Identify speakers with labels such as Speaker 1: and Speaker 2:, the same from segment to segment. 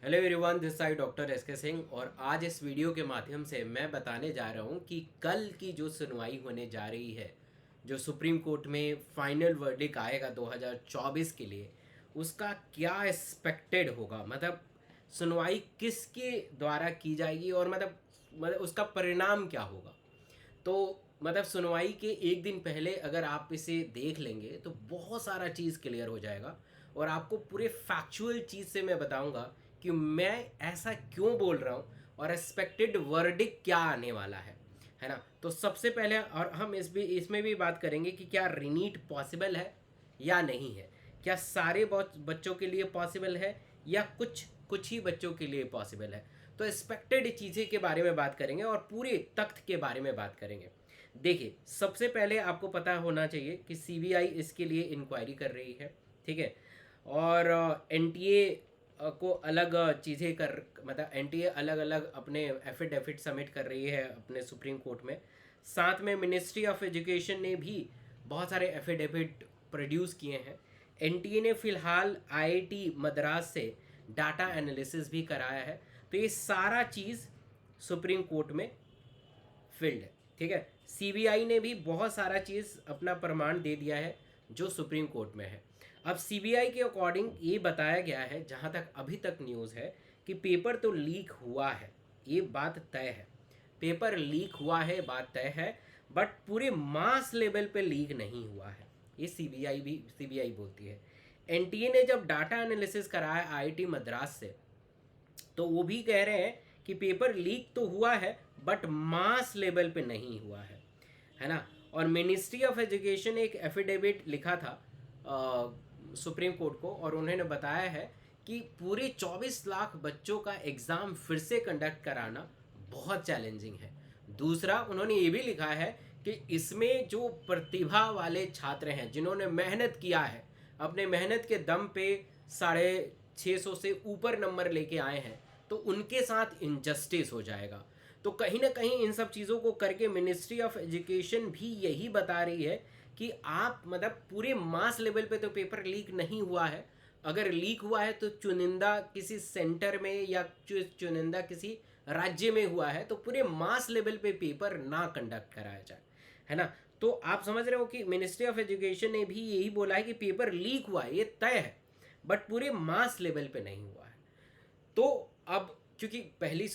Speaker 1: Hello everyone, this side doctor S के सिंह। और आज इस वीडियो के माध्यम से मैं बताने जा रहा हूँ कि कल की जो सुनवाई होने जा रही है, जो सुप्रीम कोर्ट में फाइनल वर्डिक्ट आएगा 2024 के लिए, उसका क्या एक्सपेक्टेड होगा। मतलब सुनवाई किसके द्वारा की जाएगी और मतलब उसका परिणाम क्या होगा। तो मतलब सुनवाई के एक दिन पहले अगर आप इसे देख लेंगे तो बहुत सारा चीज़ क्लियर हो जाएगा और आपको पूरे फैक्चुअल चीज़ से मैं बताऊंगा कि मैं ऐसा क्यों बोल रहा हूँ और एक्सपेक्टेड वर्डिक्ट क्या आने वाला है ना। तो सबसे पहले और हम इसमें भी बात करेंगे कि क्या रिनीट पॉसिबल है या नहीं है, क्या सारे बच्चों के लिए पॉसिबल है या कुछ कुछ ही बच्चों के लिए पॉसिबल है। तो एक्सपेक्टेड चीज़ें के बारे में बात करेंगे और पूरे तख्त के बारे में बात करेंगे। देखिए, सबसे पहले आपको पता होना चाहिए कि सीबीआई इसके लिए इंक्वायरी कर रही है, ठीक है। और एनटीए को अलग चीज़ें कर मतलब एनटीए अलग अलग अपने एफिडेविट सबमिट कर रही है अपने सुप्रीम कोर्ट में। साथ में मिनिस्ट्री ऑफ एजुकेशन ने भी बहुत सारे एफिडेविट प्रोड्यूस किए हैं। एनटीए ने फिलहाल आईआईटी मद्रास से डाटा एनालिसिस भी कराया है। तो ये सारा चीज़ सुप्रीम कोर्ट में फील्ड है, ठीक है। सीबीआई ने भी बहुत सारा चीज़ अपना प्रमाण दे दिया है जो सुप्रीम कोर्ट में है। अब सीबीआई के अकॉर्डिंग ये बताया गया है, जहाँ तक अभी तक न्यूज़ है, कि पेपर तो लीक हुआ है, ये बात तय है। पेपर लीक हुआ है, बात तय है, बट पूरे मास लेवल पे लीक नहीं हुआ है, ये सीबीआई बोलती है। एनटीए ने जब डाटा एनालिसिस कराया आईआईटी मद्रास से, तो वो भी कह रहे हैं कि पेपर लीक तो हुआ है बट मास लेवल पे नहीं हुआ है ना। और मिनिस्ट्री ऑफ एजुकेशन ने एक एफिडेविट लिखा था सुप्रीम कोर्ट को, और उन्होंने बताया है कि पूरे 24 लाख बच्चों का एग्ज़ाम फिर से कंडक्ट कराना बहुत चैलेंजिंग है। दूसरा, उन्होंने ये भी लिखा है कि इसमें जो प्रतिभा वाले छात्र हैं, जिन्होंने मेहनत किया है, अपने मेहनत के दम पे 650 से ऊपर नंबर लेके आए हैं, तो उनके साथ इनजस्टिस हो जाएगा। तो कहीं ना कहीं इन सब चीज़ों को करके मिनिस्ट्री ऑफ एजुकेशन भी यही बता रही है कि आप मतलब पूरे मास लेवल पे तो पेपर लीक नहीं हुआ है। अगर लीक हुआ है तो चुनिंदा किसी सेंटर में या चुनिंदा किसी राज्य में हुआ है, तो पूरे मास लेवल पे पेपर ना कंडक्ट कराया जाए, है ना। तो आप समझ रहे हो कि मिनिस्ट्री ऑफ एजुकेशन ने भी यही बोला है कि पेपर लीक हुआ है, ये तय है, बट पूरे मास लेवल पे नहीं हुआ है। तो अब क्योंकि पहली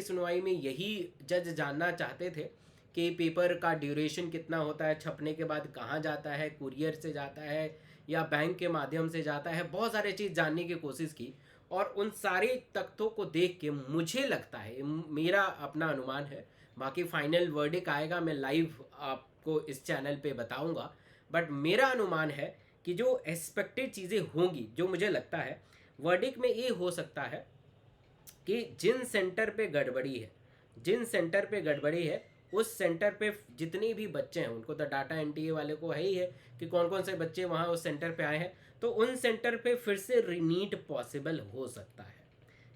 Speaker 1: सुनवाई में यही जज जानना चाहते थे कि पेपर का ड्यूरेशन कितना होता है, छपने के बाद कहाँ जाता है, कुरियर से जाता है या बैंक के माध्यम से जाता है, बहुत सारी चीज़ जानने की कोशिश की। और उन सारे तथ्यों को देख के मुझे लगता है, मेरा अपना अनुमान है, बाकी फाइनल वर्डिक्ट आएगा, मैं लाइव आपको इस चैनल पे बताऊंगा, बट मेरा अनुमान है कि जो एक्सपेक्टेड चीज़ें होंगी, जो मुझे लगता है वर्डिक्ट में ये हो सकता है कि जिन सेंटर पे गड़बड़ी है उस सेंटर पे जितने भी बच्चे हैं, उनको तो डाटा एनटीए वाले को है ही है कि कौन कौन से बच्चे वहाँ उस सेंटर पे आए हैं, तो उन सेंटर पे फिर से रिनीट पॉसिबल हो सकता है।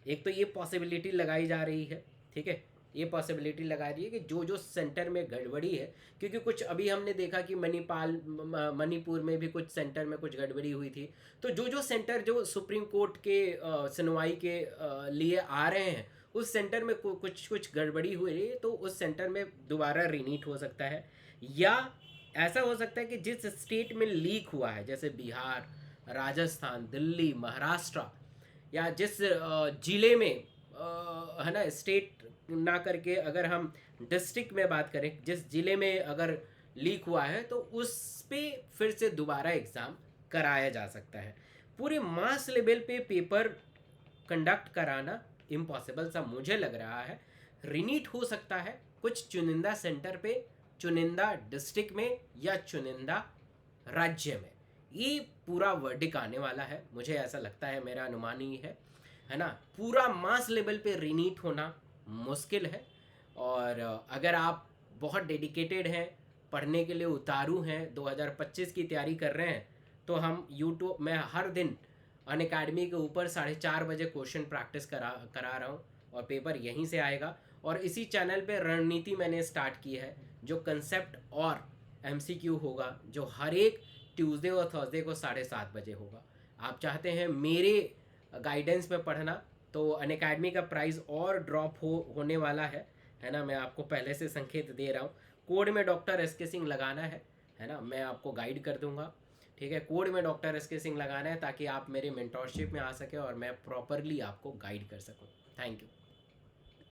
Speaker 1: एक तो ये पॉसिबिलिटी लगाई जा रही है, ठीक है। ये पॉसिबिलिटी लगा रही है कि जो जो सेंटर में गड़बड़ी है, क्योंकि कुछ अभी हमने देखा कि मणिपुर में भी कुछ सेंटर में कुछ गड़बड़ी हुई थी। तो जो जो सेंटर जो सुप्रीम कोर्ट के सुनवाई के लिए आ रहे हैं, उस सेंटर में कुछ कुछ गड़बड़ी हुई है, तो उस सेंटर में दोबारा रिनीट हो सकता है। या ऐसा हो सकता है कि जिस स्टेट में लीक हुआ है, जैसे बिहार, राजस्थान, दिल्ली, महाराष्ट्र, या जिस जिले में है ना, स्टेट ना करके अगर हम डिस्ट्रिक्ट में बात करें, जिस जिले में अगर लीक हुआ है, तो उस पे फिर से दोबारा एग्ज़ाम कराया जा सकता है। पूरे मास लेवल पे पेपर कंडक्ट कराना इम्पॉसिबल सा मुझे लग रहा है। रिनीट हो सकता है कुछ चुनिंदा सेंटर पे, चुनिंदा डिस्ट्रिक्ट में या चुनिंदा राज्य में। ये पूरा वर्डिक आने वाला है, मुझे ऐसा लगता है, मेरा अनुमान ही है ना। पूरा मास लेवल पे रिनीट होना मुश्किल है। और अगर आप बहुत डेडिकेटेड हैं, पढ़ने के लिए उतारू हैं, 2025 की तैयारी कर रहे हैं, तो हम यूट्यूब में हर दिन अन अकेडमी के ऊपर 4:30 बजे क्वेश्चन प्रैक्टिस करा रहा हूँ, और पेपर यहीं से आएगा। और इसी चैनल पे रणनीति मैंने स्टार्ट की है, जो कंसेप्ट और एमसीक्यू होगा, जो हर एक ट्यूसडे और थर्सडे को 7:30 बजे होगा। आप चाहते हैं मेरे गाइडेंस में पढ़ना, तो अनअकैडमी का प्राइस और ड्रॉप होने वाला है ना। मैं आपको पहले से संकेत दे रहा हूँ। कोड में डॉक्टर एस के सिंह लगाना है ना, मैं आपको गाइड कर दूंगा। ठीक है, कोड में डॉक्टर एस के सिंह लगाना है ताकि आप मेरे मेंटोरशिप में आ सके और मैं प्रॉपरली आपको गाइड कर सकूँ। Thank you.